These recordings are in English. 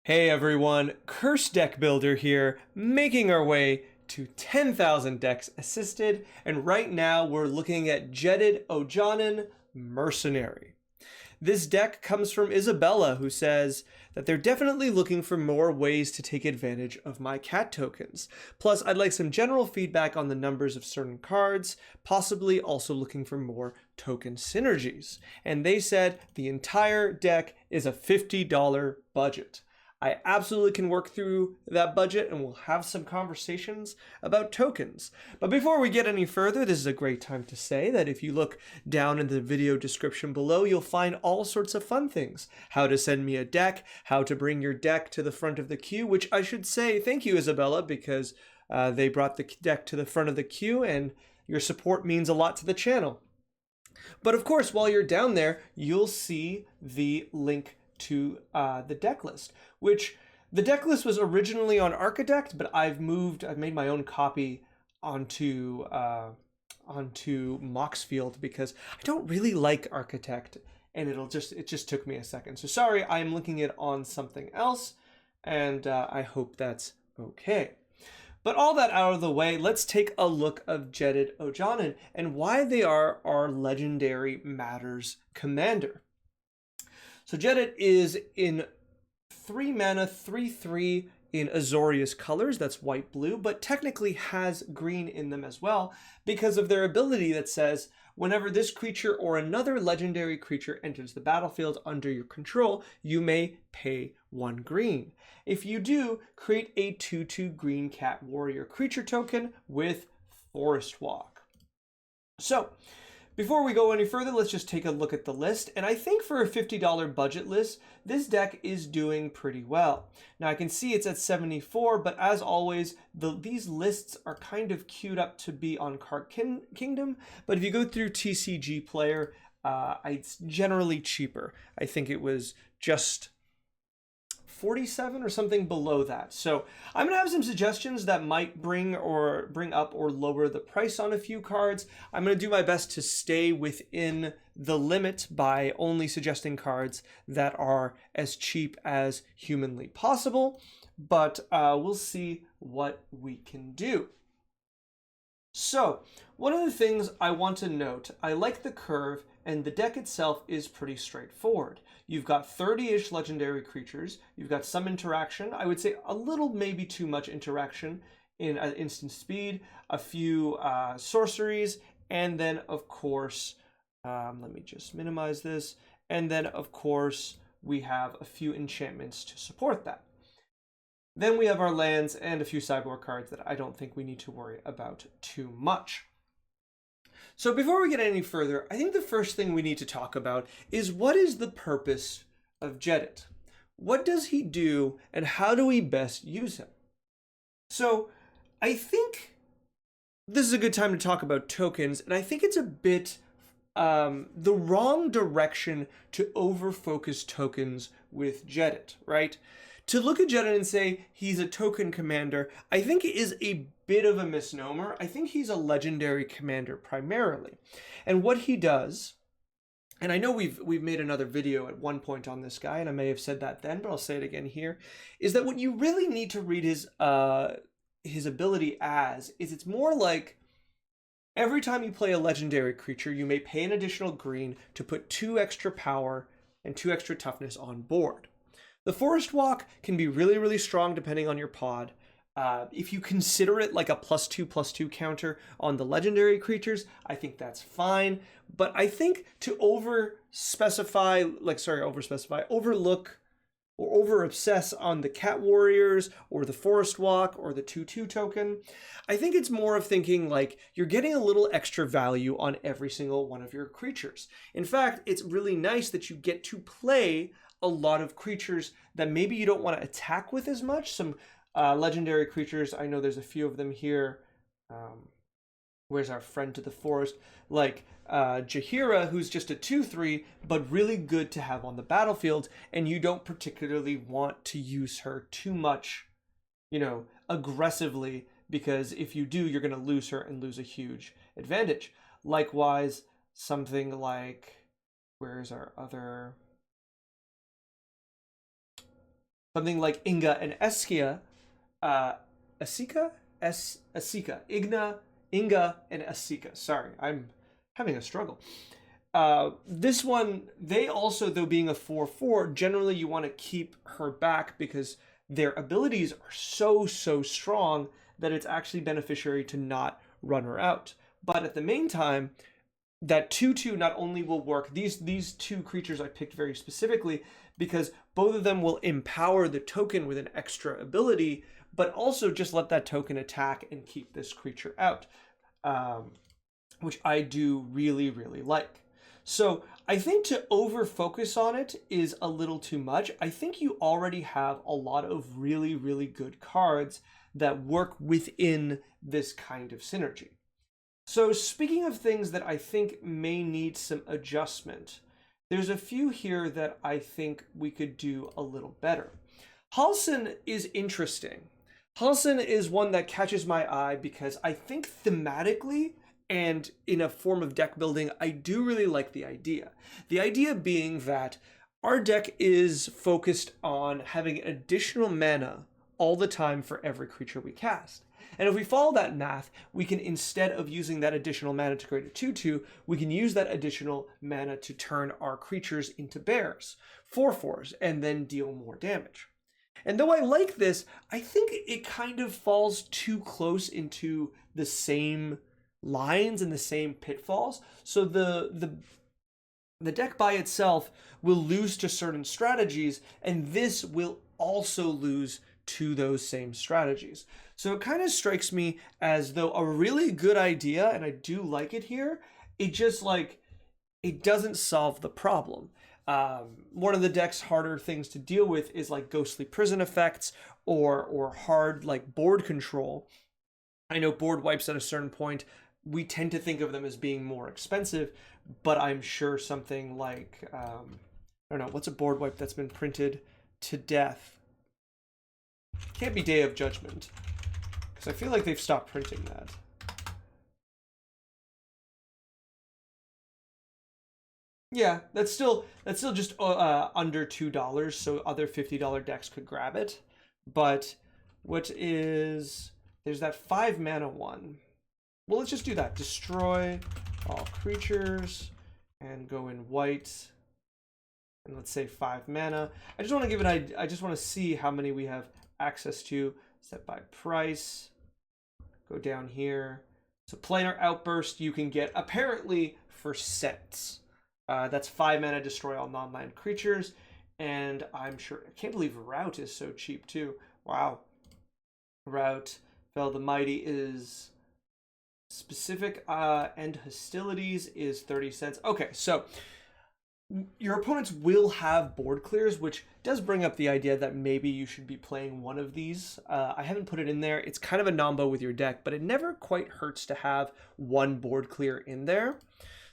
Hey everyone, Curse Deck Builder here, making our way to 10,000 decks assisted, and right now we're looking at Jedit Ojanen, Mercenary. This deck comes from Isabella, who says that they're definitely looking for more ways to take advantage of my cat tokens. Plus, I'd like some general feedback on the numbers of certain cards, possibly also looking for more token synergies. And they said the entire deck is a $50 budget. I absolutely can work through that budget and we'll have some conversations about tokens. But before we get any further, this is a great time to say that if you look down in the video description below, you'll find all sorts of fun things. How to send me a deck, how to bring your deck to the front of the queue, which I should say thank you, Isabella, because they brought the deck to the front of the queue and your support means a lot to the channel. But of course, while you're down there, you'll see the link to the deck list, which the deck list was originally on Architect, but I've made my own copy onto Moxfield because I don't really like Architect, and it just took me a second. So sorry, I'm linking it on something else, and I hope that's okay. But all that out of the way, let's take a look of Jedit Ojanen and why they are our Legendary Matters commander. So Jedit is in 3 mana, 3/3 in Azorius colors, that's white-blue, but technically has green in them as well because of their ability that says, whenever this creature or another legendary creature enters the battlefield under your control, you may pay 1 green. If you do, create a 2/2 green cat warrior creature token with Forest Walk. So, before we go any further, let's just take a look at the list. And I think for a $50 budget list, this deck is doing pretty well. Now I can see it's at 74, but as always, these lists are kind of queued up to be on Card Kingdom. But if you go through TCG Player, it's generally cheaper. I think it was just 47 or something below that. So I'm gonna have some suggestions that might bring up or lower the price on a few cards. I'm gonna do my best to stay within the limit by only suggesting cards that are as cheap as humanly possible, but we'll see what we can do. So one of the things I want to note, I like the curve, and the deck itself is pretty straightforward. You've got 30-ish legendary creatures, you've got some interaction, I would say a little maybe too much interaction in instant speed, a few sorceries, and then of course, let me just minimize this, and then of course we have a few enchantments to support that. Then we have our lands and a few sideboard cards that I don't think we need to worry about too much. So before we get any further, I think the first thing we need to talk about is what is the purpose of Jedit? What does he do and how do we best use him? So I think this is a good time to talk about tokens, and I think it's a bit the wrong direction to over-focus tokens with Jedit, right? To look at Jedit and say he's a token commander, I think is a bit of a misnomer. I think he's a legendary commander primarily. And what he does, and I know we've made another video at one point on this guy, and I may have said that then, but I'll say it again here, is that what you really need to read his ability as is it's more like every time you play a legendary creature, you may pay an additional green to put 2 extra power and 2 extra toughness on board. The Forest Walk can be really, really strong depending on your pod. If you consider it like a +2/+2 counter on the legendary creatures, I think that's fine. But I think to overlook or over-obsess on the Cat Warriors or the Forest Walk or the 2/2 token, I think it's more of thinking like you're getting a little extra value on every single one of your creatures. In fact, it's really nice that you get to play a lot of creatures that maybe you don't want to attack with as much. Some legendary creatures, I know there's a few of them here. Where's our friend to the forest? Like Jaheira, who's just a 2/3, but really good to have on the battlefield, and you don't particularly want to use her too much, aggressively, because if you do, you're going to lose her and lose a huge advantage. Likewise, something like, where's our other... something like Inga and Eskia, Asika? Asika. Inga, and Asika. Sorry, I'm having a struggle. This one, they also, though being a 4/4, generally you want to keep her back because their abilities are so strong that it's actually beneficiary to not run her out. But at the meantime, that 2/2 not only will work, these two creatures I picked very specifically because both of them will empower the token with an extra ability, but also just let that token attack and keep this creature out, which I do really like. So I think to over focus on it is a little too much. I think you already have a lot of really good cards that work within this kind of synergy. So speaking of things that I think may need some adjustment, there's a few here that I think we could do a little better. Halsin is interesting. Halsin is one that catches my eye because I think thematically and in a form of deck building, I do really like the idea. The idea being that our deck is focused on having additional mana all the time for every creature we cast. And if we follow that math, we can, instead of using that additional mana to create a 2/2, we can use that additional mana to turn our creatures into bears, 4/4s, and then deal more damage. And though I like this, I think it kind of falls too close into the same lines and the same pitfalls. So the deck by itself will lose to certain strategies, and this will also lose to those same strategies. So it kind of strikes me as though a really good idea, and I do like it here, it just it doesn't solve the problem. One of the deck's harder things to deal with is like ghostly prison effects or hard like board control. I know board wipes at a certain point, we tend to think of them as being more expensive, but I'm sure something like, I don't know, what's a board wipe that's been printed to death? Can't be Day of Judgment, because I feel like they've stopped printing that. Yeah, that's still just under $2, so other $50 decks could grab it. But what is, there's that 5 mana one. Well, let's just do that. Destroy all creatures and go in white. And let's say 5 mana. I just want to give it, I just want to see how many we have access to. Set by price. Go down here. So Planar Outburst you can get apparently for sets. That's 5 mana, destroy all non-land creatures. And I'm sure, I can't believe Rout is so cheap too. Wow. Rout, Fel the Mighty is specific, and hostilities is 30 cents. Okay, so your opponents will have board clears, which does bring up the idea that maybe you should be playing one of these. I haven't put it in there. It's kind of a nombo with your deck, but it never quite hurts to have one board clear in there.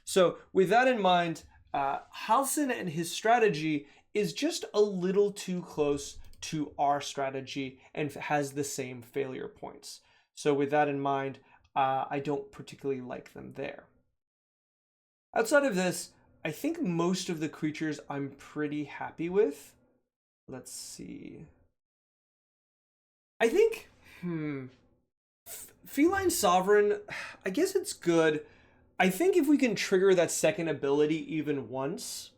So with that in mind, Halsin and his strategy is just a little too close to our strategy and has the same failure points. So with that in mind, I don't particularly like them there. Outside of this, I think most of the creatures I'm pretty happy with. Let's see. I think, Feline Sovereign, I guess it's good. I think if we can trigger that second ability even once,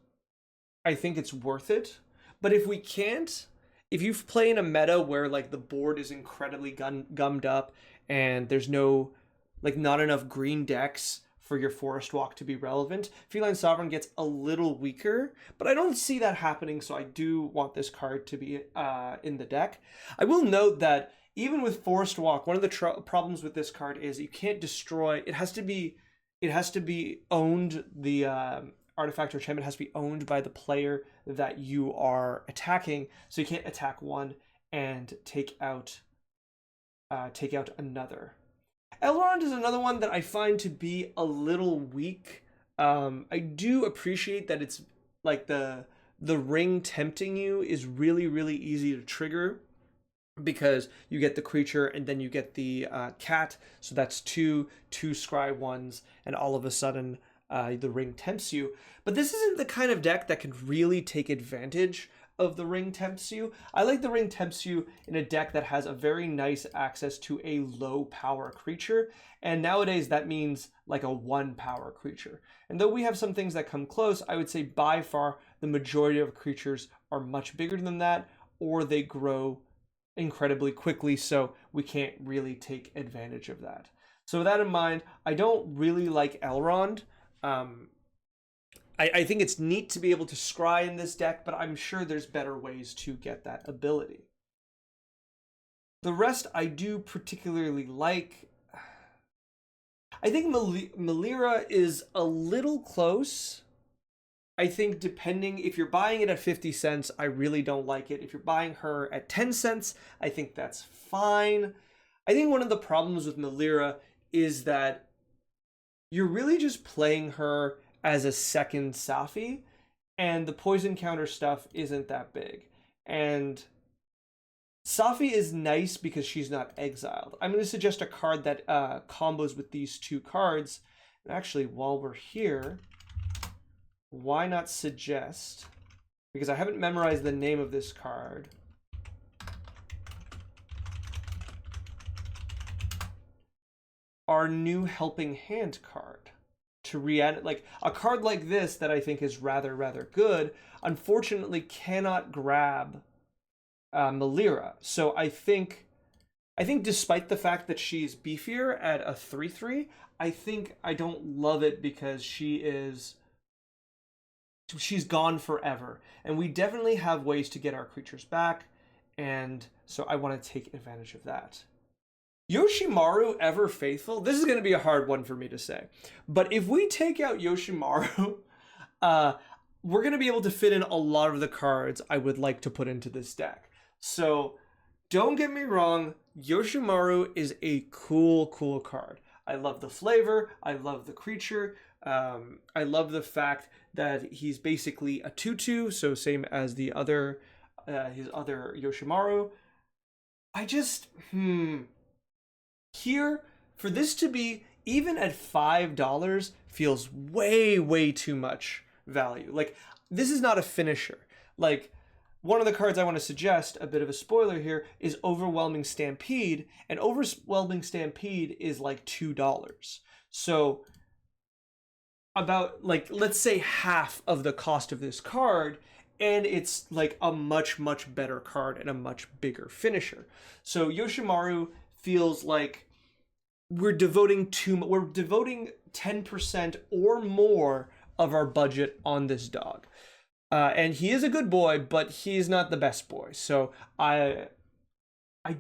I think it's worth it. But if we can't, if you play in a meta where like the board is incredibly gummed up and there's no, like not enough green decks for your Forest Walk to be relevant, Feline Sovereign gets a little weaker, but I don't see that happening, so I do want this card to be in the deck. I will note that even with Forest Walk, one of the problems with this card is you can't destroy, it has to be owned, the artifact or enchantment has to be owned by the player that you are attacking, so you can't attack one and take out another. Elrond is another one that I find to be a little weak. I do appreciate that it's like the ring tempting you is really easy to trigger because you get the creature and then you get the cat, so that's two scry ones, and all of a sudden the ring tempts you. But this isn't the kind of deck that can really take advantage of the Ring Tempts You. I like the Ring Tempts You in a deck that has a very nice access to a low power creature, and nowadays that means like a 1 power creature. And though we have some things that come close, I would say by far the majority of creatures are much bigger than that, or they grow incredibly quickly, so we can't really take advantage of that. So with that in mind, I don't really like Elrond. I think it's neat to be able to scry in this deck, but I'm sure there's better ways to get that ability. The rest I do particularly like. I think Melira is a little close. I think depending, if you're buying it at 50 cents, I really don't like it. If you're buying her at 10 cents, I think that's fine. I think one of the problems with Melira is that you're really just playing her as a second Safi, and the poison counter stuff isn't that big. And Safi is nice because she's not exiled. I'm going to suggest a card that combos with these two cards. And actually, while we're here, why not suggest, because I haven't memorized the name of this card, our new Helping Hand card. To re-add, like a card like this that I think is rather good, unfortunately cannot grab Melira. So I think despite the fact that she's beefier at a 3/3, I don't love it because she's gone forever, and we definitely have ways to get our creatures back, and so I want to take advantage of that. Yoshimaru Ever Faithful, this is going to be a hard one for me to say, but if we take out Yoshimaru, we're going to be able to fit in a lot of the cards I would like to put into this deck. So don't get me wrong, Yoshimaru is a cool card. I love the flavor, I love the creature, I love the fact that he's basically a 2/2, so same as the other, his other Yoshimaru. I just, here, for this to be, even at $5, feels way too much value. Like, this is not a finisher. Like, one of the cards I want to suggest, a bit of a spoiler here, is Overwhelming Stampede, and Overwhelming Stampede is like $2. So, about, like, let's say half of the cost of this card, and it's like a much better card and a much bigger finisher. So Yoshimaru feels like we're devoting 10% or more of our budget on this dog. And he is a good boy, but he's not the best boy. So I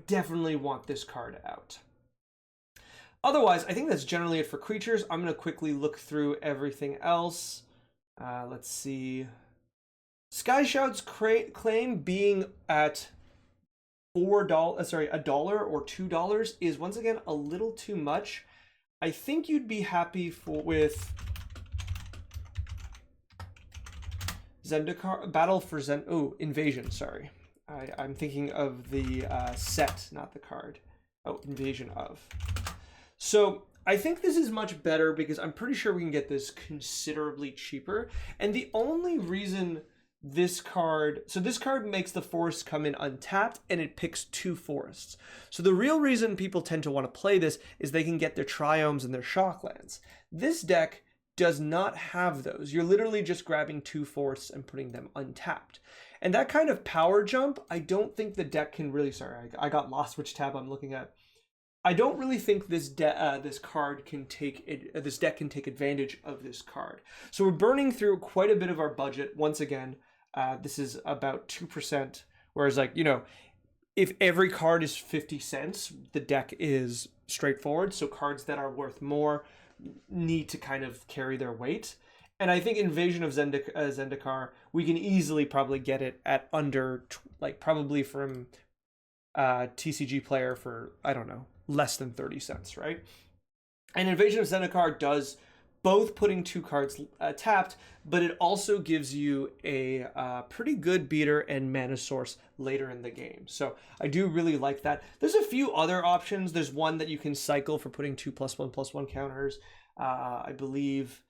definitely want this card out. Otherwise, I think that's generally it for creatures. I'm going to quickly look through everything else. Let's see. Sky Shout's claim being at $1 or $2 is once again a little too much. I think you'd be happy with Zendikar Battle for Invasion. Sorry, I'm thinking of the set, not the card. Oh, Invasion of. So I think this is much better because I'm pretty sure we can get this considerably cheaper. And the only reason this card makes the forest come in untapped, and it picks 2 forests. So the real reason people tend to want to play this is they can get their Triomes and their Shocklands. This deck does not have those. You're literally just grabbing 2 forests and putting them untapped. And that kind of power jump, I don't think the deck can really, sorry, I got lost which tab I'm looking at. I don't really think this deck can take advantage of this card. So we're burning through quite a bit of our budget once again. This is about 2%, whereas, like, you know, if every card is 50 cents, the deck is straightforward. So cards that are worth more need to kind of carry their weight. And I think Invasion of Zendikar, we can easily probably get it at under, like, probably from TCG Player for, I don't know, less than 30 cents, right? And Invasion of Zendikar does both putting 2 cards tapped, but it also gives you a pretty good beater and mana source later in the game. So I do really like that. There's a few other options. There's one that you can cycle for putting 2+1/+1 counters. I believe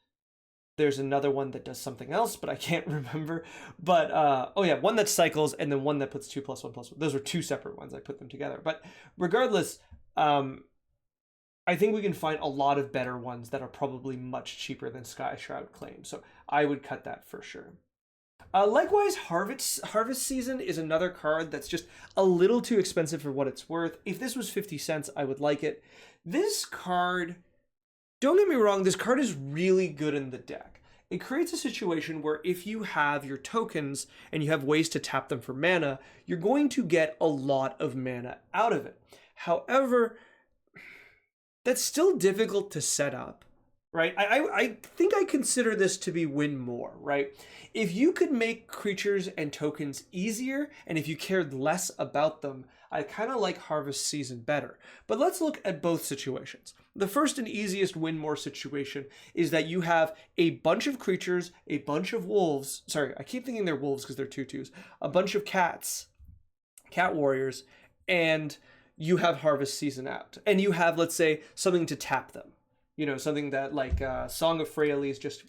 There's another one that does something else, but I can't remember. But oh yeah, one that cycles, and then one that puts 2+1/+1. Those are two separate ones. I put them together. But regardless, I think we can find a lot of better ones that are probably much cheaper than Sky Shroud Claim. So I would cut that for sure. Likewise, Harvest Season is another card that's just a little too expensive for what it's worth. If this was 50 cents, I would like it. This card, don't get me wrong, this card is really good in the deck. It creates a situation where if you have your tokens and you have ways to tap them for mana, you're going to get a lot of mana out of it. However, that's still difficult to set up, right? I think I consider this to be win more, right? If you could make creatures and tokens easier, and if you cared less about them, I kind of like Harvest Season better. But let's look at both situations. The first and easiest win more situation is that you have a bunch of creatures, a bunch of wolves. Sorry, I keep thinking they're wolves because they're 2/2s. A bunch of cats, cat warriors, and you have Harvest Season out. And you have, let's say, something to tap them. You know, something that like Song of Freyalise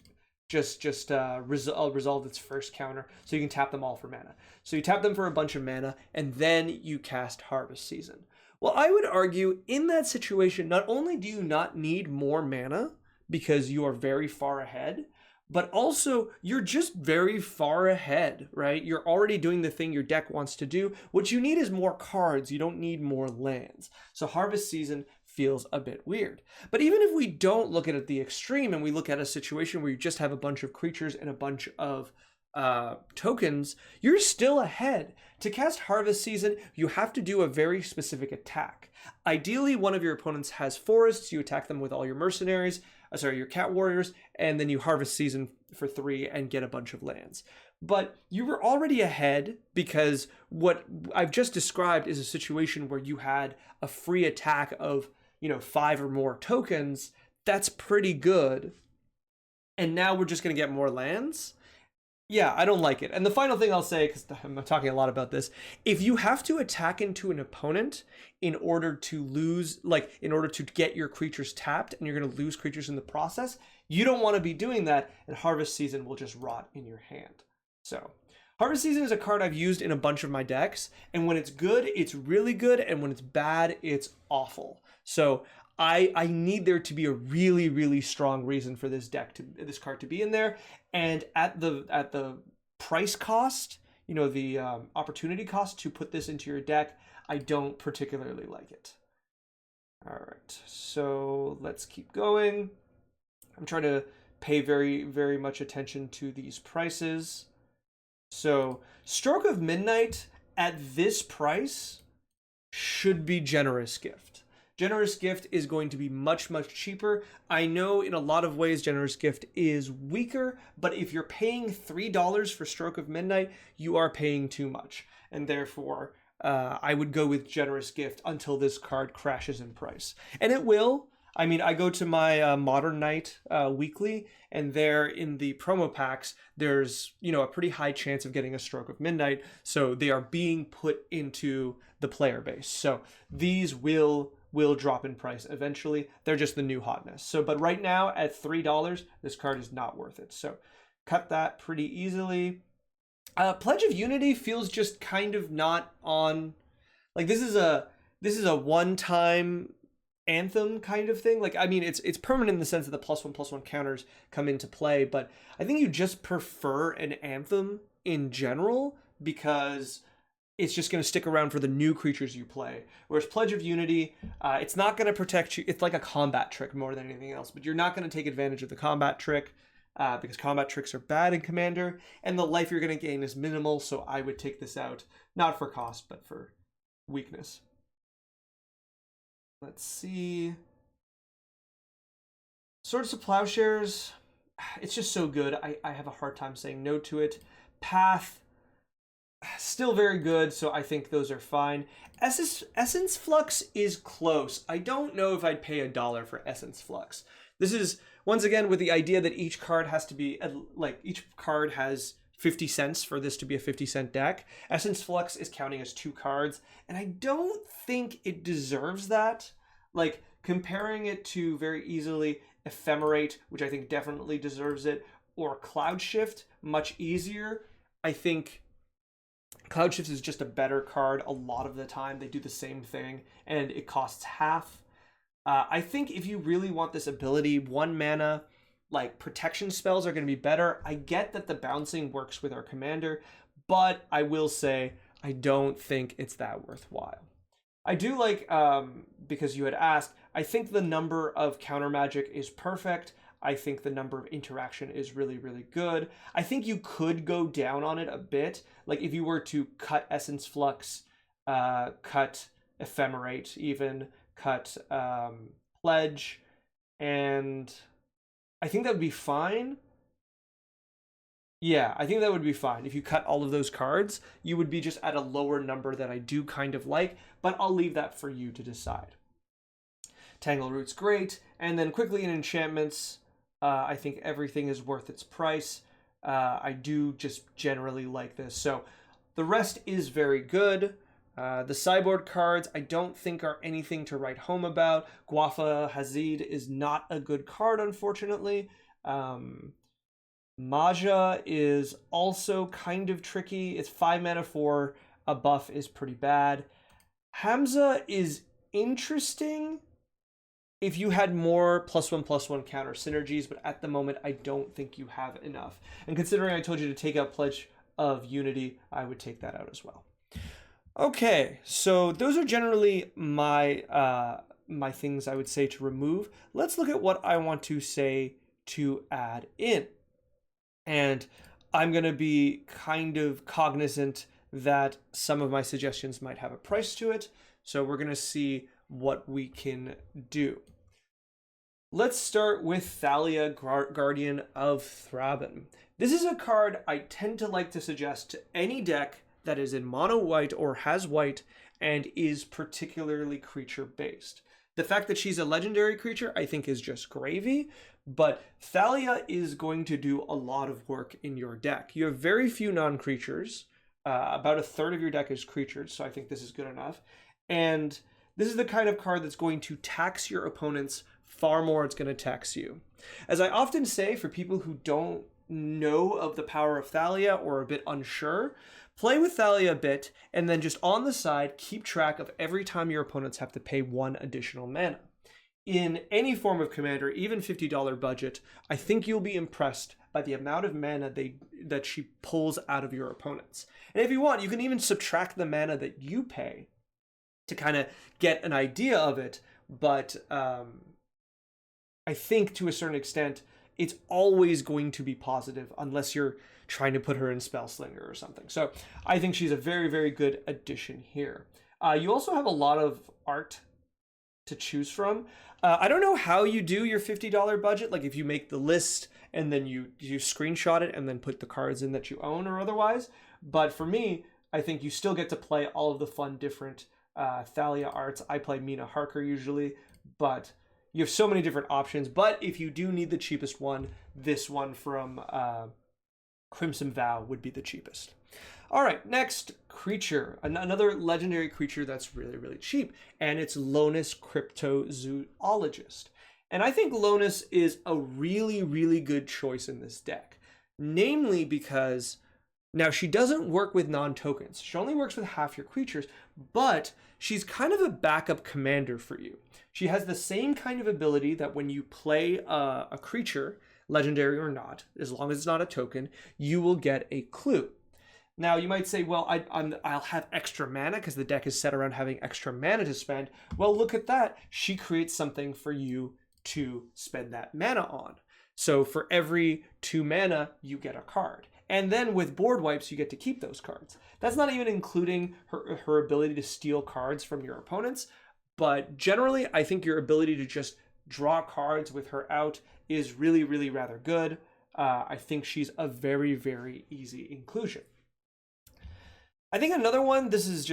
resolved its first counter, so you can tap them all for mana. So you tap them for a bunch of mana, and then you cast Harvest Season. Well, I would argue in that situation, not only do you not need more mana because you are very far ahead, but also you're just very far ahead, right? You're already doing the thing your deck wants to do. What you need is more cards. You don't need more lands. So Harvest Season feels a bit weird. But even if we don't look at it the extreme and we look at a situation where you just have a bunch of creatures and a bunch of tokens, you're still ahead. To cast Harvest Season, you have to do a very specific attack. Ideally, one of your opponents has forests, you attack them with all your mercenaries, your cat warriors, and then you Harvest Season for 3 and get a bunch of lands. But you were already ahead because what I've just described is a situation where you had a free attack of 5 or more tokens. That's pretty good. And now we're just going to get more lands. Yeah, I don't like it. And the final thing I'll say, because I'm talking a lot about this, if you have to attack into an opponent in order to lose, in order to get your creatures tapped, and you're going to lose creatures in the process, you don't want to be doing that, and Harvest Season will just rot in your hand. So, Harvest Season is a card I've used in a bunch of my decks, and when it's good, it's really good, and when it's bad, it's awful. So, I need there to be a really, really strong reason for this card to be in there, and at the price cost, the opportunity cost to put this into your deck, I don't particularly like it. All right, so let's keep going. I'm trying to pay very, very much attention to these prices. So, Stroke of Midnight at this price should be Generous Gift. Generous Gift is going to be much, much cheaper. I know in a lot of ways Generous Gift is weaker, but if you're paying $3 for Stroke of Midnight, you are paying too much. And therefore, I would go with Generous Gift until this card crashes in price. And it will. I mean, I go to my Modern Night weekly, and there in the promo packs, there's, a pretty high chance of getting a Stroke of Midnight. So they are being put into the player base. So these will drop in price eventually. They're just the new hotness. So, but right now at $3, this card is not worth it. So cut that pretty easily. Pledge of Unity feels just kind of not on, this is a one-time anthem kind of thing. It's permanent in the sense that the +1/+1 counters come into play, but I think you just prefer an anthem in general because it's just going to stick around for the new creatures you play. Whereas Pledge of Unity, it's not going to protect you. It's like a combat trick more than anything else, but you're not going to take advantage of the combat trick because combat tricks are bad in Commander, and the life you're going to gain is minimal, so I would take this out, not for cost, but for weakness. Let's see. Swords to Plowshares, it's just so good. I have a hard time saying no to it. Path, still very good, so I think those are fine. Essence Flux is close. I don't know if I'd pay $1 for Essence Flux. This is, once again, with the idea that each card has to be, each card has 50 cents for this to be a 50-cent deck. Essence Flux is counting as 2 cards, and I don't think it deserves that. Comparing it to very easily Ephemerate, which I think definitely deserves it, or Cloud Shift much easier. I think Cloud Shift is just a better card a lot of the time. They do the same thing, and it costs half. I think if you really want this ability, 1 mana, like protection spells are going to be better. I get that the bouncing works with our commander, but I will say I don't think it's that worthwhile. I do like, because you had asked, I think the number of counter magic is perfect. I think the number of interaction is really, really good. I think you could go down on it a bit. Like if you were to cut Essence Flux, cut Ephemerate even, cut Pledge, and I think that would be fine. Yeah, I think that would be fine. If you cut all of those cards, you would be just at a lower number that I do kind of like, but I'll leave that for you to decide. Tangleroot's great. And then quickly in enchantments, I think everything is worth its price. I do just generally like this. So the rest is very good. The sideboard cards I don't think are anything to write home about. Guafa Hazid is not a good card, unfortunately. Maja is also kind of tricky. It's 5 mana for a buff is pretty bad. Hamza is interesting if you had more +1/+1 counter synergies, but at the moment I don't think you have enough. And considering I told you to take out Pledge of Unity, I would take that out as well. Okay, so those are generally my my things I would say to remove. Let's look at what I want to say to add in. And I'm going to be kind of cognizant that some of my suggestions might have a price to it. So we're going to see what we can do. Let's start with Thalia, Guardian of Thraben. This is a card I tend to like to suggest to any deck that is in mono white or has white and is particularly creature based. The fact that she's a legendary creature I think is just gravy, but Thalia is going to do a lot of work in your deck. You have very few non-creatures. About a third of your deck is creatures, so I think this is good enough. And this is the kind of card that's going to tax your opponents far more it's going to tax you. As I often say, for people who don't know of the power of Thalia or are a bit unsure, play with Thalia a bit, and then just on the side, keep track of every time your opponents have to pay 1 additional mana. In any form of commander, even $50 budget, I think you'll be impressed by the amount of mana that she pulls out of your opponents. And if you want, you can even subtract the mana that you pay to kind of get an idea of it, but I think to a certain extent, it's always going to be positive unless you're trying to put her in Spellslinger or something. So I think she's a very, very good addition here. You also have a lot of art to choose from. I don't know how you do your $50 budget, like if you make the list and then you screenshot it and then put the cards in that you own or otherwise. But for me, I think you still get to play all of the fun different Thalia arts. I play Mina Harker usually, but you have so many different options. But if you do need the cheapest one, this one from Crimson Vow would be the cheapest. All right, next creature, another legendary creature that's really, really cheap, and it's Lonis Cryptozoologist. And I think Lonis is a really, really good choice in this deck, namely because now she doesn't work with non-tokens. She only works with half your creatures, but she's kind of a backup commander for you. She has the same kind of ability that when you play a creature, legendary or not, as long as it's not a token, you will get a clue. Now, you might say, well, I'll have extra mana because the deck is set around having extra mana to spend. Well, look at that. She creates something for you to spend that mana on. So for every 2 mana, you get a card. And then with board wipes, you get to keep those cards. That's not even including her ability to steal cards from your opponents. But generally, I think your ability to just draw cards with her out is really, really rather good. I think she's a very, very easy inclusion. I think another one, this is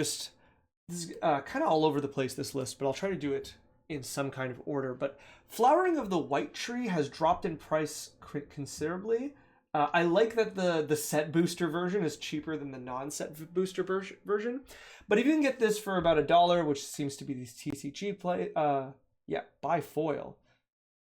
kind of all over the place, this list, but I'll try to do it in some kind of order. But Flowering of the White Tree has dropped in price considerably. I like that the set booster version is cheaper than the non-set booster version. But if you can get this for about $1, which seems to be these TCG play, buy foil.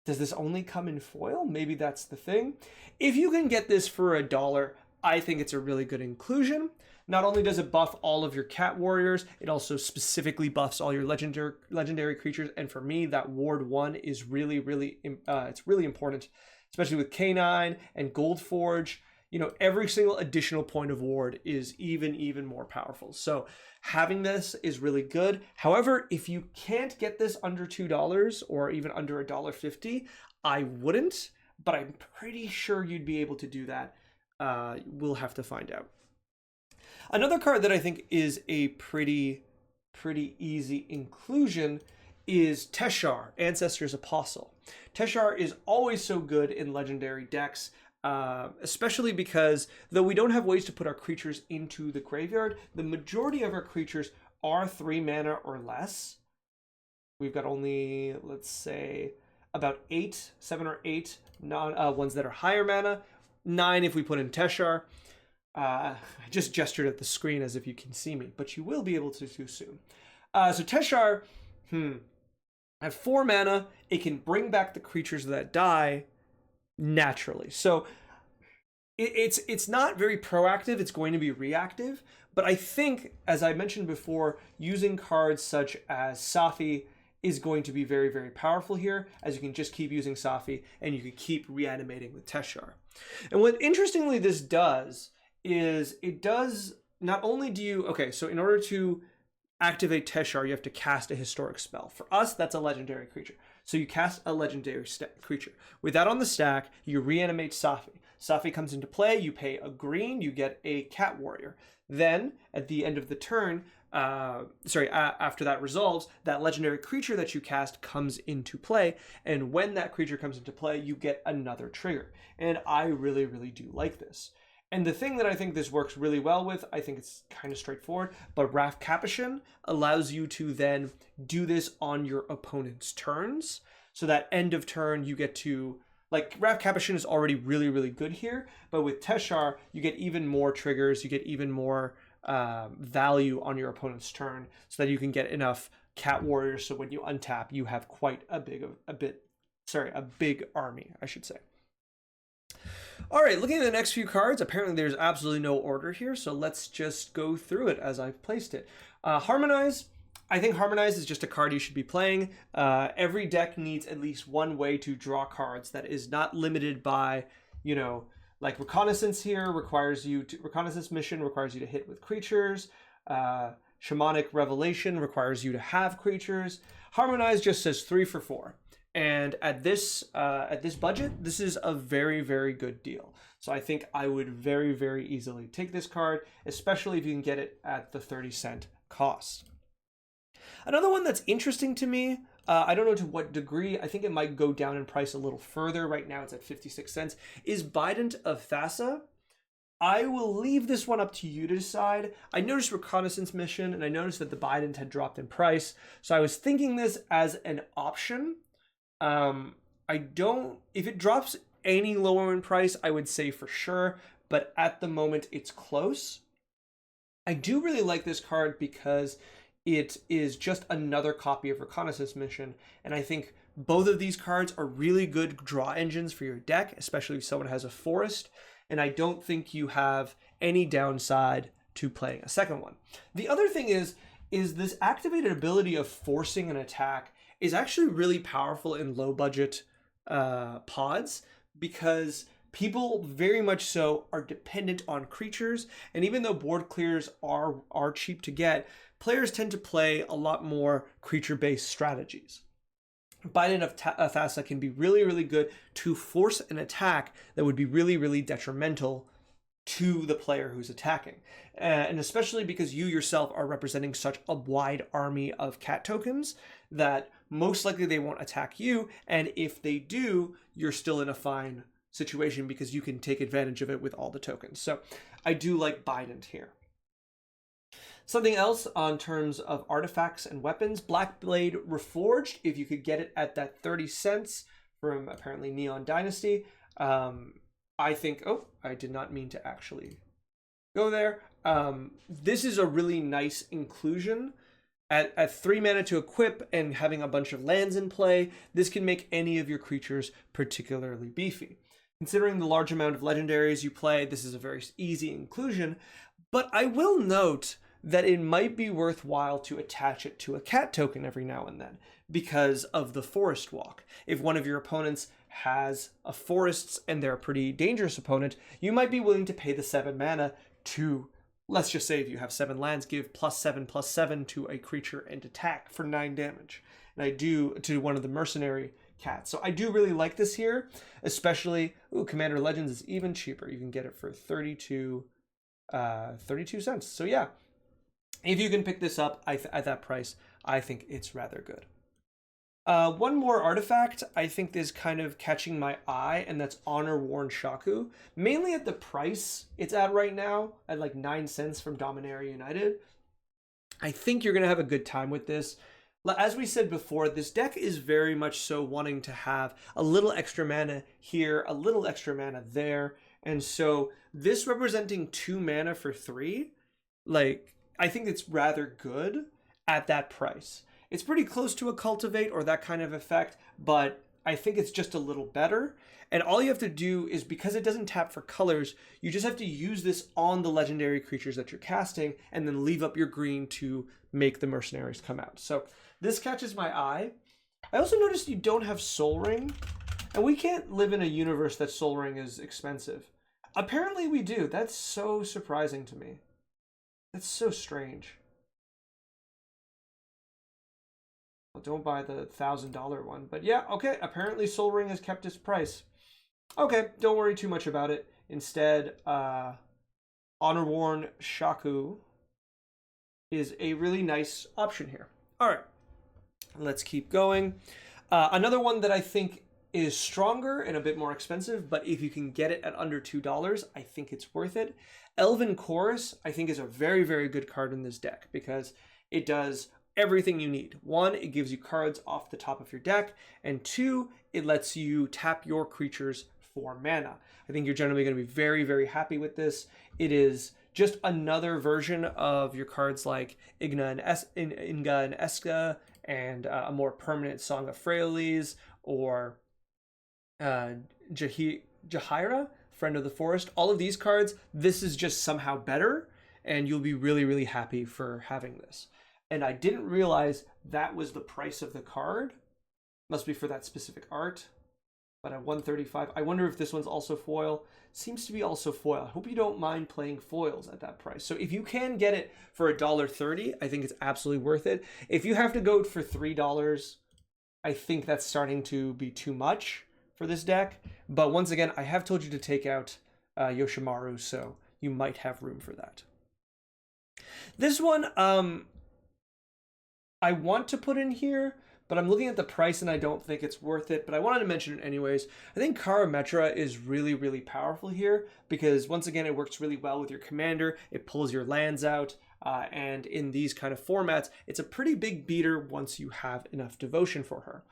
Does this only come in foil? Maybe that's the thing. If you can get this for $1, I think it's a really good inclusion. Not only does it buff all of your cat warriors, it also specifically buffs all your legendary creatures. And for me, that ward 1 is really it's really important, especially with K9 and Goldforge. You know, every single additional point of ward is even more powerful. So having this is really good. However, if you can't get this under $2 or even under $1.50, I wouldn't, but I'm pretty sure you'd be able to do that. We'll have to find out. Another card that I think is a pretty easy inclusion is Teshar, Ancestor's Apostle. Teshar is always so good in legendary decks, especially because though we don't have ways to put our creatures into the graveyard, the majority of our creatures are 3 mana or less. We've got only, let's say, about 7 or 8 ones that are higher mana, 9 if we put in Teshar. I just gestured at the screen as if you can see me, but you will be able to too soon. So Teshar, at 4 mana, it can bring back the creatures that die naturally. So it's not very proactive, it's going to be reactive, but I think, as I mentioned before, using cards such as Safi is going to be very powerful here, as you can just keep using Safi and you can keep reanimating with Teshar. And what interestingly this does is it does not only do you, okay, so in order to activate Teshar, you have to cast a historic spell. For us, that's a legendary creature. So you cast a legendary creature. With that on the stack, you reanimate Safi. Safi comes into play, you pay a green, you get a cat warrior. Then, at the end of the turn, after that resolves, that legendary creature that you cast comes into play, and when that creature comes into play, you get another trigger. And I really do like this. And the thing that I think this works really well with, I think it's kind of straightforward, but Wrath Capuchin allows you to then do this on your opponent's turns. So that end of turn, you get to, like, Wrath Capuchin is already really good here, but with Teshar, you get even more triggers, you get even more value on your opponent's turn, so that you can get enough cat warriors, so when you untap, you have quite a big army, I should say. All right, looking at the next few cards, apparently there's absolutely no order here, so let's just go through it as I've placed it. Harmonize. I think Harmonize is just a card you should be playing. Every deck needs at least one way to draw cards that is not limited by, you know, like Reconnaissance here Reconnaissance Mission requires you to hit with creatures. Shamanic Revelation requires you to have creatures. Harmonize just says 3 for 4. And at this budget, this is a very good deal. So I think I would very easily take this card, especially if you can get it at the 30-cent cost. Another one that's interesting to me, I don't know to what degree, I think it might go down in price a little further. Right now it's at 56 cents, is Bident of Thassa. I will leave this one up to you to decide. I noticed Reconnaissance Mission, and I noticed that the Bident had dropped in price. So I was thinking this as an option. If it drops any lower in price, I would say for sure, but at the moment it's close. I do really like this card because it is just another copy of Reconnaissance Mission, and I think both of these cards are really good draw engines for your deck, especially if someone has a forest, and I don't think you have any downside to playing a second one. The other thing is this activated ability of forcing an attack is actually really powerful in low budget pods, because people very much so are dependent on creatures, and even though board clears are cheap to get, players tend to play a lot more creature-based strategies. Bident of Thassa can be really good to force an attack that would be really detrimental to the player who's attacking. And especially because you yourself are representing such a wide army of cat tokens that most likely they won't attack you, and if they do, you're still in a fine situation because you can take advantage of it with all the tokens. So I do like Bident here. Something else on terms of artifacts and weapons, Blackblade Reforged, if you could get it at that 30 cents from apparently Neon Dynasty. I think, I did not mean to actually go there. This is a really nice inclusion At 3 mana to equip and having a bunch of lands in play, this can make any of your creatures particularly beefy. Considering the large amount of legendaries you play, this is a very easy inclusion, but I will note that it might be worthwhile to attach it to a cat token every now and then because of the forest walk. If one of your opponents has a forests and they're a pretty dangerous opponent, you might be willing to pay the 7 mana to, let's just say if you have 7 lands, give +7/+7 to a creature and attack for 9 damage. And I do to one of the Mercenary cats. So I do really like this here, especially, Commander Legends is even cheaper. You can get it for 32 cents. So yeah, if you can pick this up at that price, I think it's rather good. One more artifact I think is kind of catching my eye, and that's Honor Worn Shaku. Mainly at the price it's at right now, at like 9 cents from Dominaria United. I think you're going to have a good time with this. As we said before, this deck is very much so wanting to have a little extra mana here, a little extra mana there. And so this representing 2 mana for 3, like, I think it's rather good at that price. It's pretty close to a Cultivate or that kind of effect, but I think it's just a little better. And all you have to do is, because it doesn't tap for colors, you just have to use this on the legendary creatures that you're casting and then leave up your green to make the Mercenaries come out. So this catches my eye. I also noticed you don't have Soul Ring, and we can't live in a universe that Soul Ring is expensive. Apparently we do. That's so surprising to me. That's so strange. Well, don't buy the $1,000 one. But yeah, okay, apparently Soul Ring has kept its price. Okay, don't worry too much about it. Instead, Honor Worn Shaku is a really nice option here. All right, let's keep going. Another one that I think is stronger and a bit more expensive, but if you can get it at under $2, I think it's worth it. Elven Chorus, I think, is a very, very good card in this deck because it does everything you need. 1, it gives you cards off the top of your deck, and 2, it lets you tap your creatures for mana. I think you're generally going to be very, very happy with this. It is just another version of your cards like Inga and Eska, and a more permanent Song of Freyalise, or Jaheira, Friend of the Forest. All of these cards, this is just somehow better, and you'll be really, really happy for having this. And I didn't realize that was the price of the card. Must be for that specific art. But at 135, I wonder if this one's also foil. Seems to be also foil. I hope you don't mind playing foils at that price. So if you can get it for $1.30, I think it's absolutely worth it. If you have to go for $3, I think that's starting to be too much for this deck. But once again, I have told you to take out Yoshimaru, so you might have room for that. This one, I want to put in here, but I'm looking at the price and I don't think it's worth it, but I wanted to mention it anyways. I think Karametra is really, really powerful here because, once again, it works really well with your commander. It pulls your lands out, and in these kind of formats, it's a pretty big beater once you have enough devotion for her.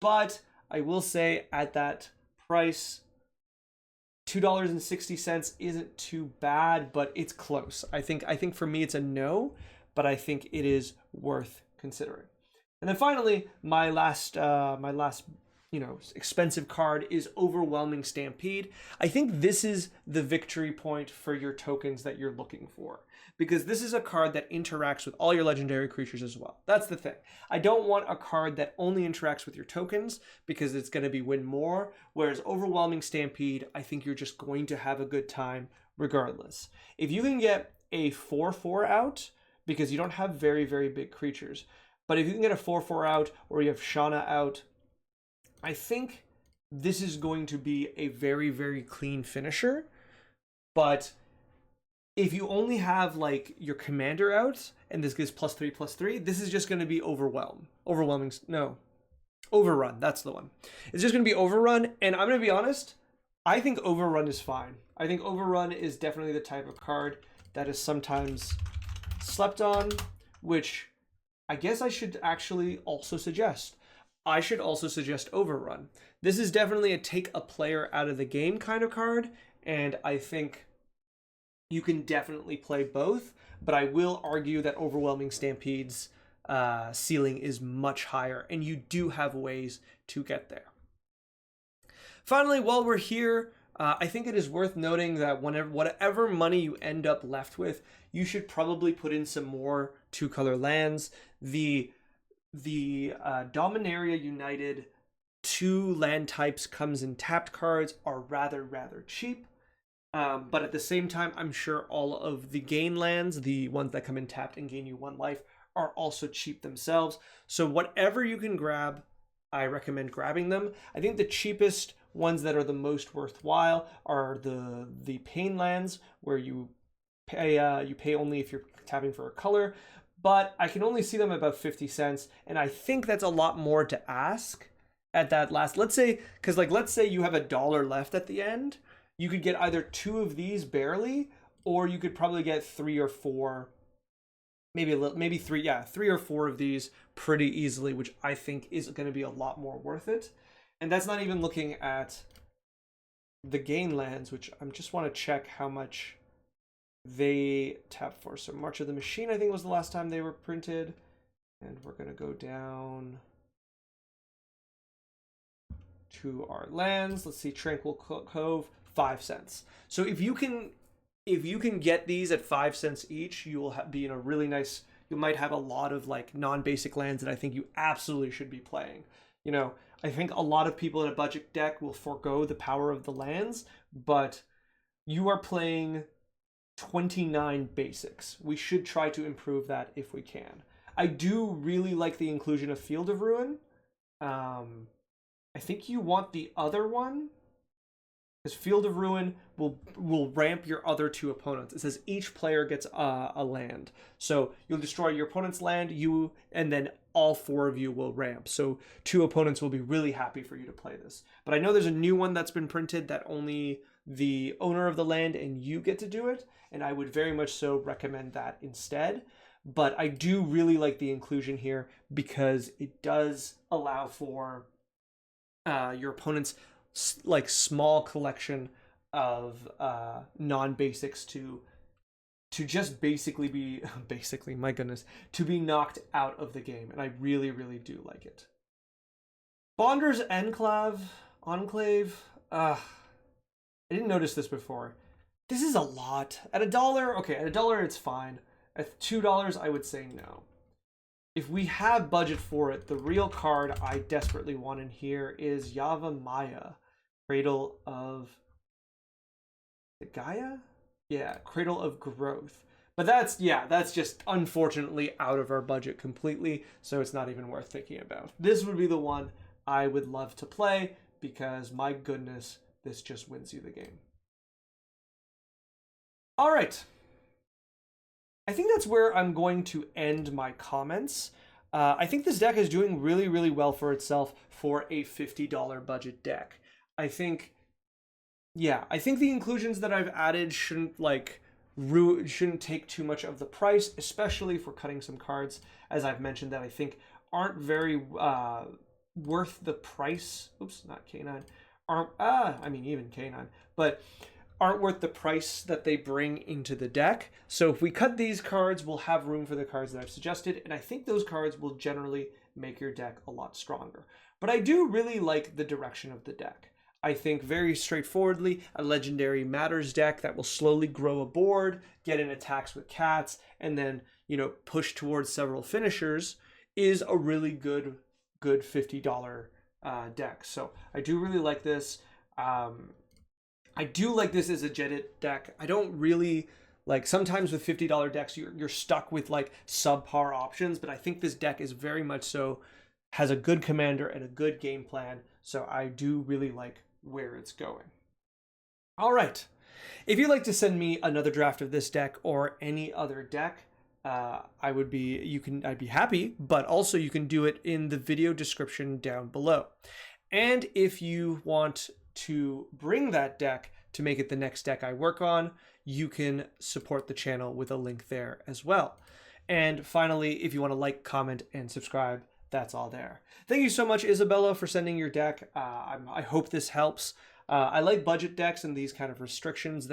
But I will say, at that price, $2.60 isn't too bad, but it's close. I think for me it's a no, but I think it is worth considering. And then finally, my last expensive card is Overwhelming Stampede. I think this is the victory point for your tokens that you're looking for, because this is a card that interacts with all your legendary creatures as well. That's the thing. I don't want a card that only interacts with your tokens because it's going to be win more, whereas Overwhelming Stampede, I think you're just going to have a good time regardless. If you can get a 4/4 out, because you don't have very, very big creatures, but if you can get a 4/4 out, or you have Shauna out, I think this is going to be a very, very clean finisher. But if you only have like your commander out, and this gives +3/+3, this is just going to be overrun. That's the one. It's just going to be overrun, and I'm going to be honest, I think overrun is fine. I think overrun is definitely the type of card that is sometimes slept on, which I guess I should actually also suggest. I should also suggest Overrun. This is definitely a take a player out of the game kind of card, and I think you can definitely play both, but I will argue that Overwhelming Stampede's ceiling is much higher, and you do have ways to get there. Finally, while we're here, I think it is worth noting that whatever money you end up left with, you should probably put in some more 2-color lands. The Dominaria United 2 land types comes in tapped cards are rather cheap. But at the same time, I'm sure all of the gain lands, the ones that come in tapped and gain you 1 life, are also cheap themselves. So whatever you can grab, I recommend grabbing them. I think the cheapest ones that are the most worthwhile are the pain lands, where you pay only if you're tapping for a color, but I can only see them about 50 cents, and I think that's a lot more to ask at that last. Let's say you have $1 left at the end, you could get either 2 of these barely, or you could probably get 3 or 4, maybe 3 or 4 of these pretty easily, which I think is going to be a lot more worth it. And that's not even looking at the gain lands, which I just want to check how much they tap for. So March of the Machine, I think, was the last time they were printed. And we're going to go down to our lands. Let's see, Tranquil Cove, 5 cents. So if you can get these at 5 cents each, you will be in a really nice, you might have a lot of like non-basic lands that I think you absolutely should be playing. You know, I think a lot of people in a budget deck will forego the power of the lands, but you are playing 29 basics. We should try to improve that if we can. I do really like the inclusion of Field of Ruin. I think you want the other one, because Field of Ruin will ramp your other 2 opponents. It says each player gets a land. So you'll destroy your opponent's land, and then all 4 of you will ramp. So 2 opponents will be really happy for you to play this. But I know there's a new one that's been printed that only the owner of the land and you get to do it, and I would very much so recommend that instead. But I do really like the inclusion here because it does allow for your opponent's like small collection of non-basics to just basically be my goodness, to be knocked out of the game, and I really do like it. Bonder's Enclave. I didn't notice this before. This is a lot. At $1, okay, at $1 it's fine. At $2, I would say no. If we have budget for it, the real card I desperately want in here is Yavimaya, Cradle of Gaia? Yeah, Cradle of Growth. But that's just unfortunately out of our budget completely, so it's not even worth thinking about. This would be the one I would love to play because, my goodness, this just wins you the game. All right. I think that's where I'm going to end my comments. I think this deck is doing really well for itself for a $50 budget deck. I think the inclusions that I've added shouldn't take too much of the price, especially if we're cutting some cards, as I've mentioned, that I think aren't very worth the price. Oops, not K9. Even K9, but aren't worth the price that they bring into the deck. So if we cut these cards, we'll have room for the cards that I've suggested, and I think those cards will generally make your deck a lot stronger. But I do really like the direction of the deck. I think very straightforwardly, a Legendary Matters deck that will slowly grow a board, get in attacks with cats, and then, push towards several finishers is a really good $50 deck. So I do really like this. I do like this as a Jedit deck. I don't really sometimes with $50 decks you're stuck with subpar options, but I think this deck is very much so, has a good commander and a good game plan, so I do really like where it's going. All right, if you'd like to send me another draft of this deck or any other deck, I'd be happy, but also you can do it in the video description down below. And if you want to bring that deck to make it the next deck I work on, you can support the channel with a link there as well. And finally, if you want to like, comment, and subscribe, that's all there. Thank you so much, Isabella, for sending your deck. I hope this helps. I like budget decks and these kind of restrictions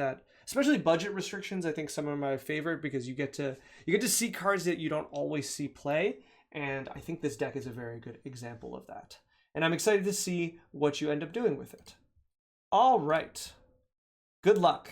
especially budget restrictions, I think some are my favorite because you get to see cards that you don't always see play. And I think this deck is a very good example of that. And I'm excited to see what you end up doing with it. All right. Good luck.